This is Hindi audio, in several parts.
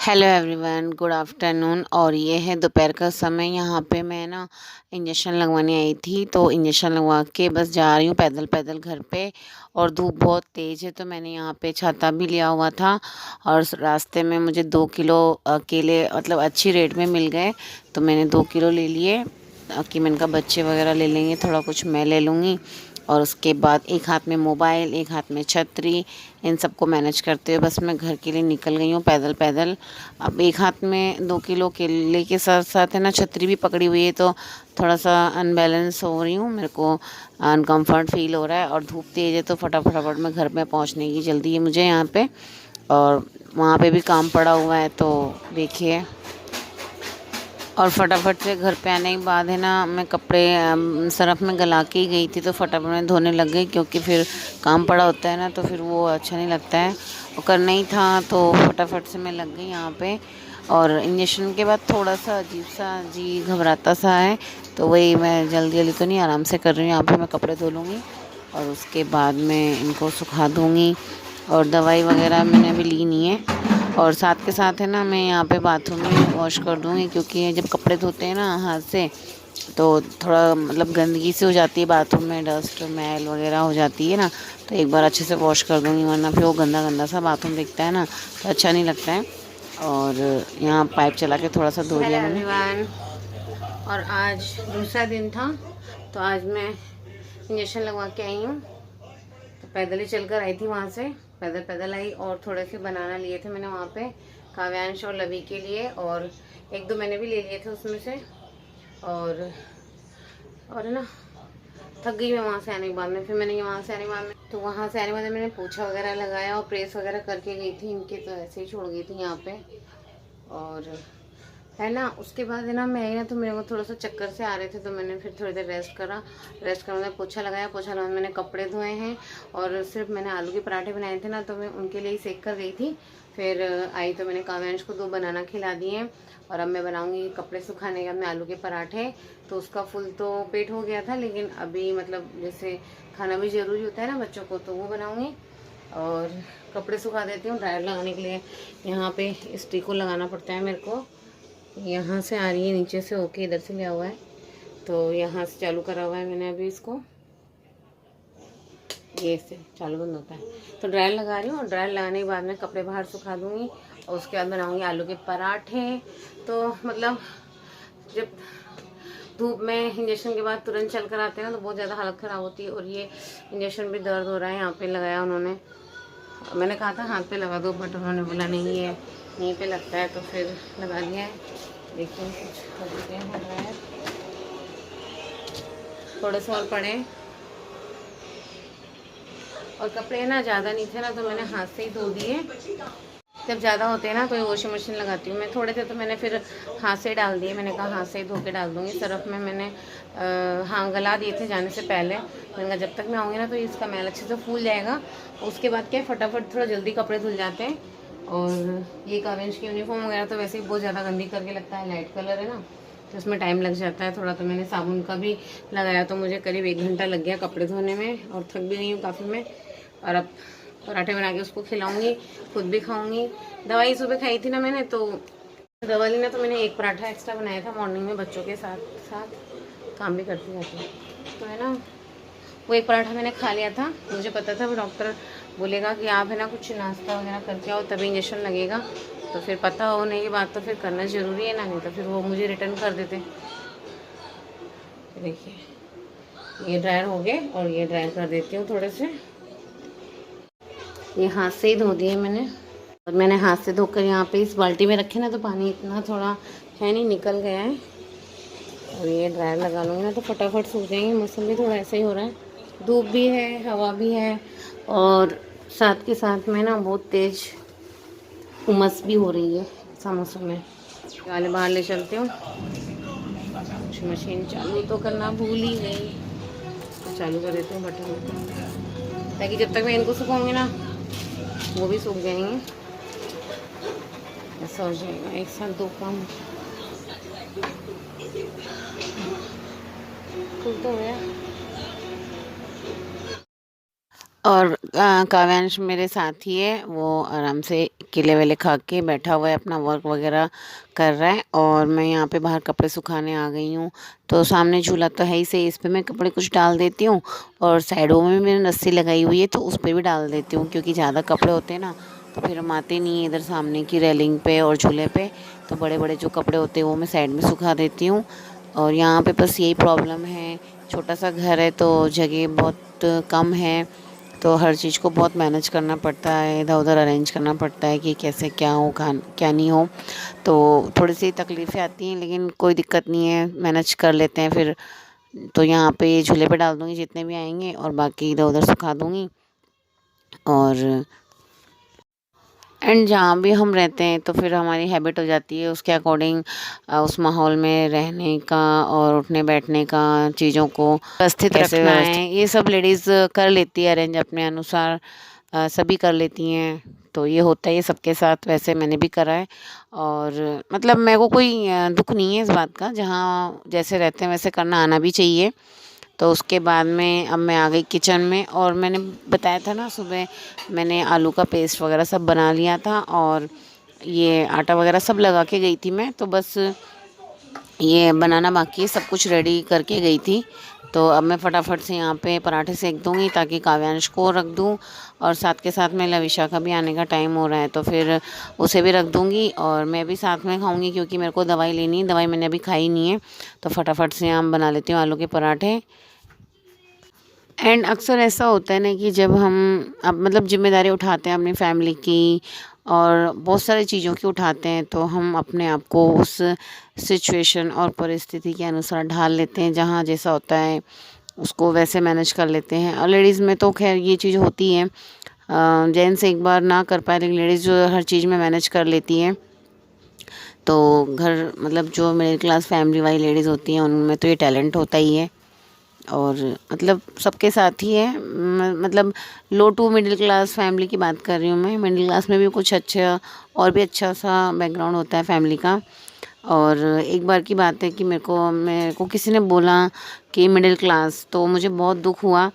Hello everyone, good afternoon. और ये है दोपहर का समय। यहाँ पे मैं ना इंजेक्शन लगवाने आई थी, तो इंजेक्शन लगवा के बस जा रही हूँ पैदल पैदल घर पे। और धूप बहुत तेज़ है, तो मैंने यहाँ पे छाता भी लिया हुआ था। और रास्ते में मुझे 2 किलो केले मतलब अच्छी रेट में मिल गए, तो मैंने 2 किलो ले लिए। कि मैंने कहा बच्चे वगैरह ले लेंगे, थोड़ा कुछ मैं ले लूँगी। और उसके बाद एक हाथ में मोबाइल, एक हाथ में छतरी, इन सबको मैनेज करते हुए बस मैं घर के लिए निकल गई हूँ पैदल पैदल। अब एक हाथ में 2 किलो केले के साथ साथ है ना छतरी भी पकड़ी हुई है, तो थोड़ा सा अनबैलेंस हो रही हूँ। मेरे को अनकम्फर्ट फील हो रहा है और धूप तेज़ है, तो फटाफट मैं घर में पहुँचने की जल्दी है मुझे यहाँ पे। और वहाँ पे भी काम पड़ा हुआ है, तो देखिए। और फटाफट से घर पे आने के बाद है ना, मैं कपड़े सरफ़ में गला के ही गई थी, तो फटाफट में धोने लग गई, क्योंकि फिर काम पड़ा होता है ना, तो फिर वो अच्छा नहीं लगता है। और करना ही था, तो फटाफट से मैं लग गई यहाँ पे। और इंजेक्शन के बाद थोड़ा सा अजीब सा जी घबराता सा है, तो वही मैं जल्दी जल्दी तो नहीं, आराम से कर रही हूँ। यहाँ पे मैं कपड़े धो लूँगी और उसके बाद मैं इनको सुखा दूँगी। और दवाई वगैरह मैंने अभी ली नहीं है। और साथ के साथ है ना, मैं यहाँ पे बाथरूम में वॉश कर दूँगी, क्योंकि जब कपड़े धोते हैं ना हाथ से, तो थोड़ा मतलब गंदगी सी हो जाती है बाथरूम में, डस्ट मैल वगैरह हो जाती है ना। तो एक बार अच्छे से वॉश कर दूँगी, वरना फिर वो गंदा गंदा सा बाथरूम दिखता है ना, तो अच्छा नहीं लगता है। और यहाँ पाइप चला के थोड़ा सा धो लिया मैंने। एवरीवन, और आज दूसरा दिन था, तो आज मैं इंजेक्शन लगवा के आई हूँ। तो पैदल ही चल कर आई थी वहाँ से, पैदल पैदल आई। और थोड़े से बनाना लिए थे मैंने वहाँ पे, काव्यांश और लवी के लिए, और एक दो मैंने भी ले लिए थे उसमें से। और है ना, थक गई मैं वहाँ से आने के बाद में। फिर मैंने वहाँ से आने के बाद में, तो वहाँ से आने के बाद मैंने पोछा वगैरह लगाया और प्रेस वगैरह करके गई थी इनके, तो ऐसे ही छोड़ गई थी यहाँ पे। और है ना, उसके बाद है ना, मैं आई ना, तो मेरे को थोड़ा सा चक्कर से आ रहे थे, तो मैंने फिर थोड़ी देर रेस्ट करा। रेस्ट करने में पोछा लगाया, पोछा लगाने मैंने कपड़े धोए हैं। और सिर्फ मैंने आलू के पराठे बनाए थे ना, तो मैं उनके लिए ही सेक कर गई थी। फिर आई तो मैंने काव्यांश को 2 बनाना खिला दिए। और अब मैं बनाऊंगी कपड़े सुखाने का, मैं आलू के पराठे। तो उसका फुल तो पेट हो गया था, लेकिन अभी मतलब जैसे खाना भी ज़रूरी होता है ना बच्चों को, तो वो बनाऊंगी। और कपड़े सुखा देती हूँ ड्रायर लगाने के लिए। यहाँ पे स्टिक को लगाना पड़ता है मेरे को, यहाँ से आ रही है नीचे से होके, इधर से लिया हुआ है, तो यहाँ से चालू करा हुआ है मैंने अभी इसको। ये से चालू बंद होता है। तो ड्रायर लगा रही हूँ, और ड्रायर लगाने के बाद में कपड़े बाहर सुखा दूँगी। और उसके बाद बनाऊँगी आलू के पराठे। तो मतलब जब धूप में इंजेक्शन के बाद तुरंत चल कर आते हैं ना, तो बहुत ज़्यादा हालत ख़राब होती है। और ये इंजेक्शन भी दर्द हो रहा है, यहाँ पे लगाया उन्होंने। मैंने कहा था हाथ पे लगा दो, बट उन्होंने बोला नहीं है यहीं पे लगता है, तो फिर लगा दिया है। देखते हैं कुछ करते हैं, हो रहा है। थोड़े से और पड़े, और कपड़े ना ज़्यादा नहीं थे ना, तो मैंने हाथ से ही धो दिए। जब ज़्यादा होते हैं ना, तो वॉशिंग मशीन लगाती हूँ मैं। थोड़े थे तो मैंने फिर हाथ से डाल दिए, मैंने कहा हाथ से ही धो के डाल दूँगी। सरफ में मैंने हाँ गला दिए थे जाने से पहले। मैंने कहा जब तक मैं आऊँगी ना, तो इसका मैल अच्छे से फूल जाएगा। उसके बाद क्या, फटाफट थोड़ा जल्दी कपड़े धुल जाते हैं। और ये काव्यांश की यूनिफॉर्म वगैरह तो वैसे ही बहुत ज़्यादा गंदी करके लगता है, लाइट कलर है ना, तो इसमें टाइम लग जाता है थोड़ा। तो मैंने साबुन का भी लगाया, तो मुझे करीब 1 घंटा लग गया कपड़े धोने में, और थक भी गई हूँ काफ़ी मैं। और अब पराठे बना के उसको खिलाऊंगी, खुद भी खाऊंगी। दवाई सुबह खाई थी ना मैंने, तो दवा ली ना, तो मैंने 1 पराठा एक्स्ट्रा बनाया था मॉर्निंग में, बच्चों के साथ साथ काम भी करती रहती, तो है ना। वो 1 पराठा मैंने खा लिया था। मुझे पता था वो डॉक्टर बोलेगा कि आप है ना कुछ नाश्ता वगैरह करके आओ, तभी इंजेक्शन लगेगा। तो फिर पता होने के बाद तो फिर करना ज़रूरी है ना, नहीं तो फिर वो मुझे रिटर्न कर देते। देखिए ये ड्रायर हो गए, और ये ड्रायर कर देती हूँ थोड़े से। ये हाथ से ही धो दिए मैंने, और मैंने हाथ से धोकर यहाँ पे इस बाल्टी में रखे ना, तो पानी इतना थोड़ा है नहीं, निकल गया है। और ये ड्रायर लगा लूँगी ना, तो फटाफट सूख जाएंगे। मौसम भी थोड़ा ऐसा ही हो रहा है, धूप भी है, हवा भी है, और साथ के साथ में ना बहुत तेज़ उमस भी हो रही है ऐसा मौसम में। वाले बाहर ले चलती हूँ। वॉशिंग मशीन चालू तो करना भूल ही गई, तो चालू कर देती हूँ बटन, ताकि जब तक मैं इनको सुखाऊंगी ना, वो भी सूख जाएंगे। ऐसा हो जाएगा एक साथ 2 काम। खुल तो गया। और काव्यांश मेरे साथ ही है, वो आराम से केले वेले खा के बैठा हुआ है, अपना वर्क वगैरह कर रहा है। और मैं यहाँ पे बाहर कपड़े सुखाने आ गई हूँ। तो सामने झूला तो है ही सही, इस पे मैं कपड़े कुछ डाल देती हूँ और साइडों में भी मैंने रस्सी लगाई हुई है तो उस पर भी डाल देती हूँ, क्योंकि ज़्यादा कपड़े होते हैं ना तो फिर हम आते नहीं हैं इधर सामने की रेलिंग पे और झूले पे। तो बड़े बड़े जो कपड़े होते हैं वो मैं साइड में सुखा देती हूँ। और यहाँ पे बस यही प्रॉब्लम है, छोटा सा घर है तो जगह बहुत कम है, तो हर चीज़ को बहुत मैनेज करना पड़ता है, इधर उधर अरेंज करना पड़ता है कि कैसे क्या हो क्या नहीं हो। तो थोड़ी सी तकलीफ़ें आती हैं लेकिन कोई दिक्कत नहीं है, मैनेज कर लेते हैं फिर। तो यहाँ पे झूले पे डाल दूँगी जितने भी आएंगे और बाकी इधर उधर सुखा दूँगी। और एंड जहाँ भी हम रहते हैं तो फिर हमारी हैबिट हो जाती है उसके अकॉर्डिंग उस माहौल में रहने का और उठने बैठने का, चीज़ों को व्यवस्थित रखना है, ये सब लेडीज़ कर लेती है अरेंज अपने अनुसार, सभी कर लेती हैं। तो ये होता है ये सबके साथ, वैसे मैंने भी करा है। और मतलब मेरे को कोई दुख नहीं है इस बात का, जहाँ जैसे रहते हैं वैसे करना आना भी चाहिए। तो उसके बाद में अब मैं आ गई किचन में और मैंने बताया था ना सुबह मैंने आलू का पेस्ट वगैरह सब बना लिया था और ये आटा वगैरह सब लगा के गई थी मैं। तो बस ये बनाना बाकी है, सब कुछ रेडी करके गई थी। तो अब मैं फटाफट से यहाँ पे पराठे सेक दूँगी ताकि काव्यांश को रख दूँ और साथ के साथ में लविशा का भी आने का टाइम हो रहा है तो फिर उसे भी रख दूँगी और मैं भी साथ में खाऊँगी, क्योंकि मेरे को दवाई लेनी है, दवाई मैंने अभी खाई नहीं है। तो फटाफट से यहाँ बना लेती हूँ आलू के पराठे। एंड अक्सर ऐसा होता है ना कि जब हम अब मतलब ज़िम्मेदारी उठाते हैं अपनी फैमिली की और बहुत सारी चीज़ों की उठाते हैं, तो हम अपने आप को उस सिचुएशन और परिस्थिति के अनुसार ढाल लेते हैं, जहाँ जैसा होता है उसको वैसे मैनेज कर लेते हैं। और लेडीज़ में तो खैर ये चीज़ होती है, जेंट्स एक बार ना कर पाए लेकिन लेडीज़ जो हर चीज़ में मैनेज कर लेती हैं। तो घर मतलब जो मिडिल क्लास फैमिली वाली लेडीज़ होती हैं उनमें तो ये टैलेंट होता ही है। और मतलब सबके साथ ही है, मतलब लो टू मिडिल क्लास फैमिली की बात कर रही हूँ मैं। मिडिल क्लास में भी कुछ अच्छा और भी अच्छा सा बैकग्राउंड होता है फैमिली का। और एक बार की बात है कि मेरे को किसी ने बोला कि मिडिल क्लास, तो मुझे बहुत दुख हुआ।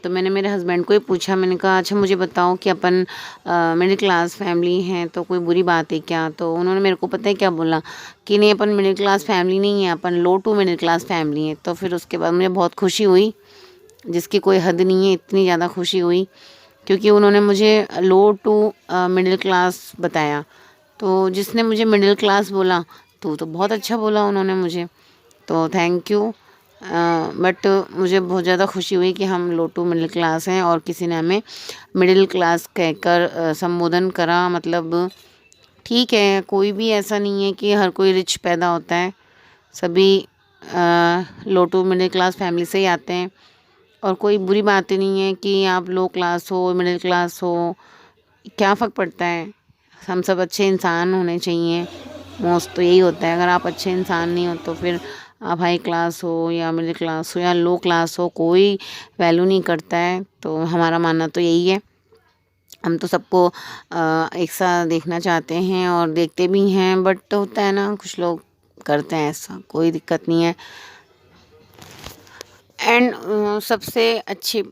तो मैंने मेरे हस्बैंड को ही पूछा, मैंने कहा अच्छा मुझे बताओ कि अपन मिडिल क्लास फैमिली हैं तो कोई बुरी बात है क्या? तो उन्होंने मेरे को पता है क्या बोला कि नहीं अपन मिडिल क्लास फैमिली नहीं है, अपन लो टू मिडिल क्लास फैमिली है। तो फिर उसके बाद मुझे बहुत खुशी हुई, जिसकी कोई हद नहीं है, इतनी ज़्यादा खुशी हुई क्योंकि उन्होंने मुझे लो टू मिडिल क्लास बताया। तो जिसने मुझे मिडिल क्लास बोला तो बहुत अच्छा बोला उन्होंने मुझे, तो थैंक यू। बट मुझे बहुत ज़्यादा खुशी हुई कि हम लो टू मिडिल क्लास हैं और किसी ने हमें मिडिल क्लास कहकर संबोधन करा। मतलब ठीक है, कोई भी ऐसा नहीं है कि हर कोई रिच पैदा होता है, सभी लो टू मिडिल क्लास फैमिली से ही आते हैं। और कोई बुरी बात ही नहीं है कि आप लो क्लास हो मिडिल क्लास हो, क्या फ़र्क पड़ता है, हम सब अच्छे इंसान होने चाहिए। मोस्ट तो यही होता है, अगर आप अच्छे इंसान नहीं हो तो फिर आप हाई क्लास हो या मिडिल क्लास हो या लो क्लास हो, कोई वैल्यू नहीं करता है। तो हमारा मानना तो यही है, हम तो सबको एक साथ देखना चाहते हैं और देखते भी हैं, बट होता है ना कुछ लोग करते हैं ऐसा, कोई दिक्कत नहीं है। एंड सबसे अच्छी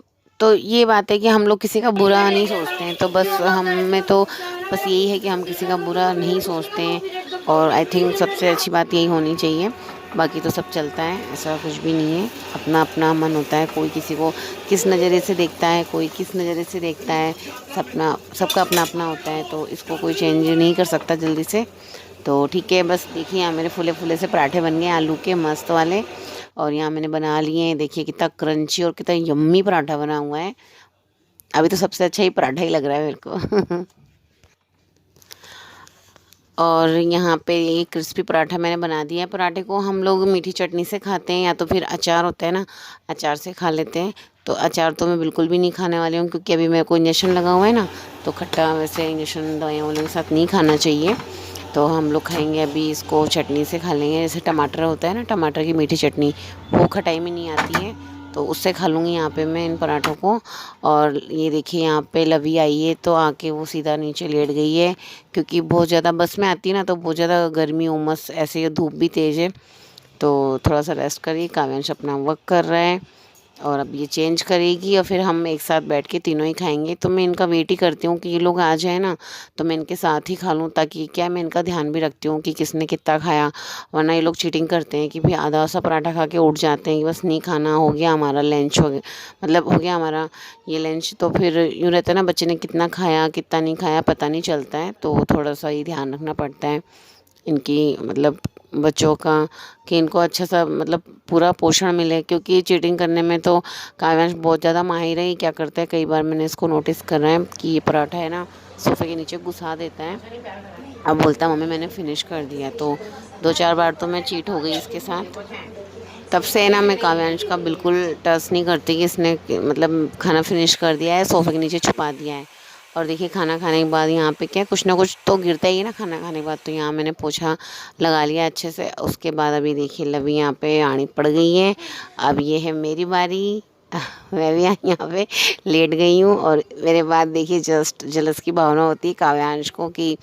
तो ये बात है कि हम लोग किसी का बुरा नहीं सोचते हैं, तो बस हमें तो बस यही है कि हम किसी का बुरा नहीं सोचते हैं और आई थिंक सबसे अच्छी बात यही होनी चाहिए। बाकी तो सब चलता है, ऐसा कुछ भी नहीं है, अपना अपना मन होता है, कोई किसी को किस नज़रिए से देखता है, कोई किस नज़रिए से देखता है, सबका अपना अपना होता है, तो इसको कोई चेंज नहीं कर सकता जल्दी से। तो ठीक है, बस देखिए यहाँ मेरे फुले फुले से पराठे बन गए आलू के मस्त वाले, और यहाँ मैंने बना लिए हैं, देखिए कितना क्रंची और कितना यम्मी पराठा बना हुआ है। अभी तो सबसे अच्छा ही पराठा ही लग रहा है मेरे को और यहाँ पे ये क्रिस्पी पराठा मैंने बना दिया है। पराठे को हम लोग मीठी चटनी से खाते हैं या तो फिर अचार होता है ना, अचार से खा लेते हैं। तो अचार तो मैं बिल्कुल भी नहीं खाने वाली हूँ क्योंकि अभी मेरे को इंजेक्शन लगा हुआ है ना, तो खट्टा वैसे इंजेक्शन दवाइयों वालों के साथ नहीं खाना चाहिए। तो हम लोग खाएंगे अभी इसको चटनी से खा लेंगे, जैसे टमाटर होता है ना, टमाटर की मीठी चटनी, वो खटाई में नहीं आती है, तो उससे खा लूँगी यहाँ पे मैं इन पराठों को। और ये देखिए यहाँ पे लवी आई है तो आके वो सीधा नीचे लेट गई है, क्योंकि बहुत ज़्यादा बस में आती है ना तो बहुत ज़्यादा गर्मी उमस ऐसे, धूप भी तेज़ है, तो थोड़ा सा रेस्ट करिए। काव्यांश अपना वर्क कर रहा है और अब ये चेंज करेगी और फिर हम एक साथ बैठ के तीनों ही खाएंगे। तो मैं इनका वेट ही करती हूँ कि ये लोग आ जाए ना, तो मैं इनके साथ ही खा लूँ, ताकि क्या मैं इनका ध्यान भी रखती हूँ कि किसने कितना खाया। वरना ये लोग चीटिंग करते हैं कि भाई आधा सा पराठा खा के उठ जाते हैं कि बस नहीं खाना, हो गया हमारा लंच, हो गया मतलब हो गया हमारा ये लंच। तो फिर यूँ रहता है ना, बच्चे ने कितना खाया कितना नहीं खाया पता नहीं चलता है। तो थोड़ा सा ही ध्यान रखना पड़ता है इनकी, मतलब बच्चों का, कि इनको अच्छा सा मतलब पूरा पोषण मिले। क्योंकि चीटिंग करने में तो काव्यांश बहुत ज़्यादा माहिर है। क्या करता है, कई बार मैंने इसको नोटिस करा है कि ये पराठा है ना सोफ़े के नीचे घुसा देता है। अब बोलता है मम्मी मैंने फ़िनिश कर दिया। तो 2-4 बार तो मैं चीट हो गई इसके साथ। तब से ना मैं काव्यांश का बिल्कुल ट्रस्ट नहीं करती कि इसने मतलब खाना फिनिश कर दिया है, सोफ़े के नीचे छुपा दिया है। और देखिए खाना खाने के बाद यहाँ पे क्या कुछ ना कुछ तो गिरता ही है ना खाना खाने के बाद। तो यहाँ मैंने पोछा लगा लिया अच्छे से। उसके बाद अभी देखिए लवी यहाँ पे आनी पड़ गई है। अब ये है मेरी बारी। मैं भी यहाँ पे लेट गई हूँ और मेरे बाद देखिए जस्ट जेलस की भावना होती है काव्यांश को कि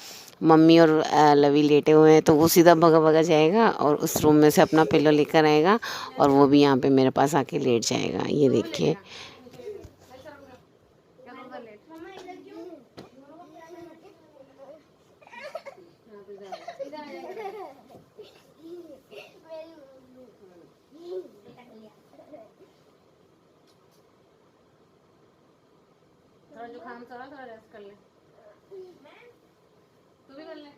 मम्मी और लवी लेटे हुए हैं। तो वो सीधा भगा भगा जाएगा और उस रूम में से अपना पिलो लेकर आएगा और वो भी यहाँ पे मेरे पास आके लेट जाएगा। ये देखिए थोड़ा जुकाम चला, थोड़ा रेस्ट कर ले, तू भी कर ले।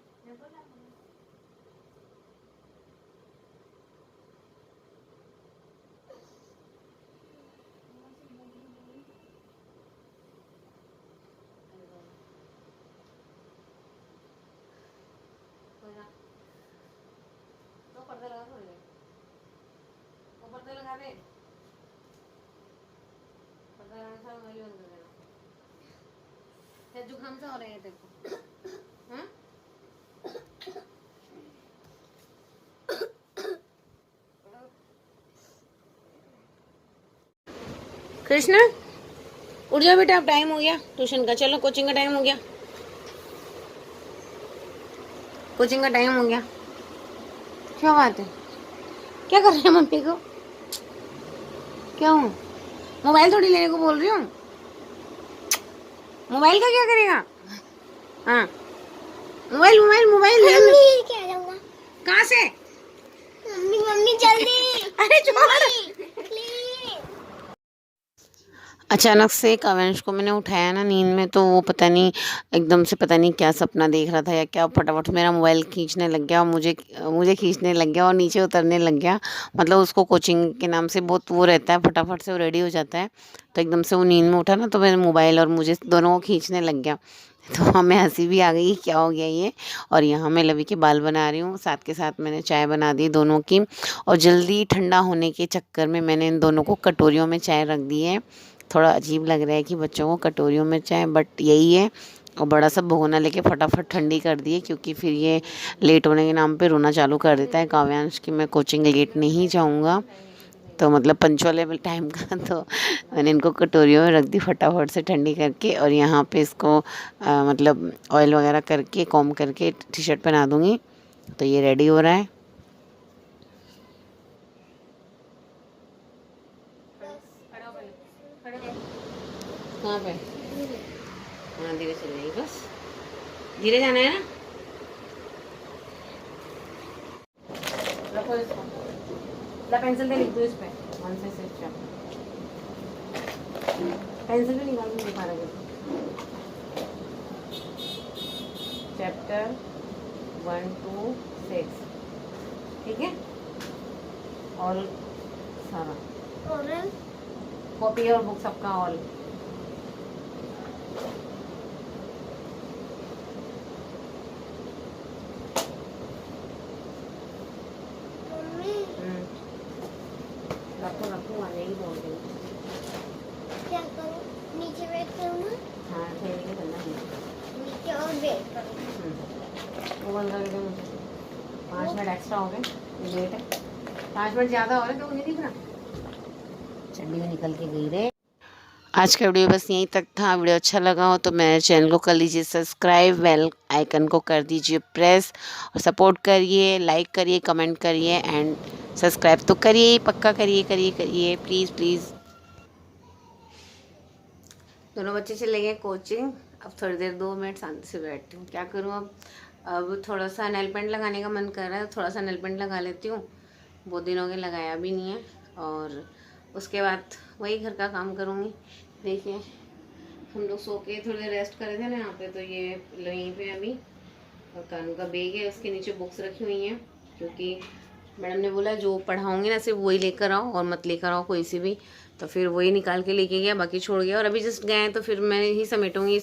तो पर्दा लगा थोड़ी देर, वो पर्दा लगा दे, पर्दा लगाने से वही बंद कर देना। क्या जुकाम सा हो रहा है तेरे को? हाँ? कृष्णा उठ जाओ बेटा, अब टाइम हो गया ट्यूशन का। चलो कोचिंग का टाइम हो गया, कोचिंग का टाइम हो गया। क्या बात है, क्या कर रहे हैं मम्मी को? क्या हूँ, मोबाइल थोड़ी लेने को बोल रही हूँ। मोबाइल का क्या करेगा? हाँ मोबाइल मोबाइल मोबाइल ले। कहाँ से? मम्मी मम्मी जल्दी। अरे छोड़। अचानक से काव्यांश को मैंने उठाया ना नींद में, तो वो पता नहीं एकदम से पता नहीं क्या सपना देख रहा था या क्या, फटाफट मेरा मोबाइल खींचने लग गया और मुझे मुझे खींचने लग गया और नीचे उतरने लग गया। मतलब उसको कोचिंग के नाम से बहुत वो रहता है, फटाफट से वो रेडी हो जाता है। तो एकदम से वो नींद में उठा ना, तो मेरे मोबाइल और मुझे दोनों को खींचने लग गया। तो हमें हंसी भी आ गई, क्या हो गया ये। और यहाँ मैं लवी के बाल बना रही हूँ, साथ के साथ मैंने चाय बना दी दोनों की। और जल्दी ठंडा होने के चक्कर में मैंने इन दोनों को कटोरियों में चाय रख दी है। थोड़ा अजीब लग रहा है कि बच्चों को कटोरियों में चाय, बट यही है। और बड़ा सा भगोना लेके फटाफट ठंडी कर दिए, क्योंकि फिर ये लेट होने के नाम पे रोना चालू कर देता है काव्यांश कि मैं कोचिंग लेट नहीं जाऊँगा। तो मतलब पंचुअल टाइम का। तो मैंने इनको कटोरियों में रख दी फटाफट से ठंडी करके। और यहाँ पे इसको मतलब ऑयल वगैरह करके कॉम करके टी शर्ट पहना दूँगी। तो ये रेडी हो रहा है। कहाँ पे? हाँ धीरे चल रही, बस धीरे जाना है ना। रखो इसको, ला पेंसिल दे, लिख दो इस पे 1 से 6 पेंसिल भी निकाल के दिखा रहे। चैप्टर 1 to 6, ठीक है। और सारा कॉपी और बुक सबका ऑल। रखो रखो, आने ही बोल रही। क्या करूं, नीचे वेट करूं ना? हाँ ठहर के करना है नीचे और वेट करूं। वो बंद कर दे मुझे, 5 मिनट एक्स्ट्रा हो गए, लेट है। 5 मिनट ज़्यादा हो रहे तो नहीं दिख रहा, चड्डी में निकल के गई रे। आज का वीडियो बस यहीं तक था। वीडियो अच्छा लगा हो तो मेरे चैनल को कर लीजिए सब्सक्राइब, बेल आइकन को कर दीजिए प्रेस, और सपोर्ट करिए, लाइक करिए, कमेंट करिए एंड सब्सक्राइब तो करिए, पक्का करिए करिए करिए, प्लीज़ प्लीज़। दोनों बच्चे चले गए कोचिंग। अब थोड़ी देर 2 मिनट शांति से बैठती हूँ, क्या करूँ अब थोड़ा सा नेल पेंट लगाने का मन कर रहा है, थोड़ा सा नेल पेंट लगा लेती हूँ। बहुत दिनों के लगाया भी नहीं है। और उसके बाद वही घर का काम करूँगी। देखिए हम लोग सो के थोड़ी देर रेस्ट करे थे ना यहाँ पे, तो ये यहीं पे अभी और कानू का बैग है, उसके नीचे बुक्स रखी हुई हैं, क्योंकि मैडम ने बोला जो पढ़ाऊँगी ना सिर्फ वही लेकर आओ और मत लेकर आओ कोई सी भी। तो फिर वही निकाल के लेके गया, बाकी छोड़ गया। और अभी जस्ट गए हैं तो फिर मैं ही समेटूँगी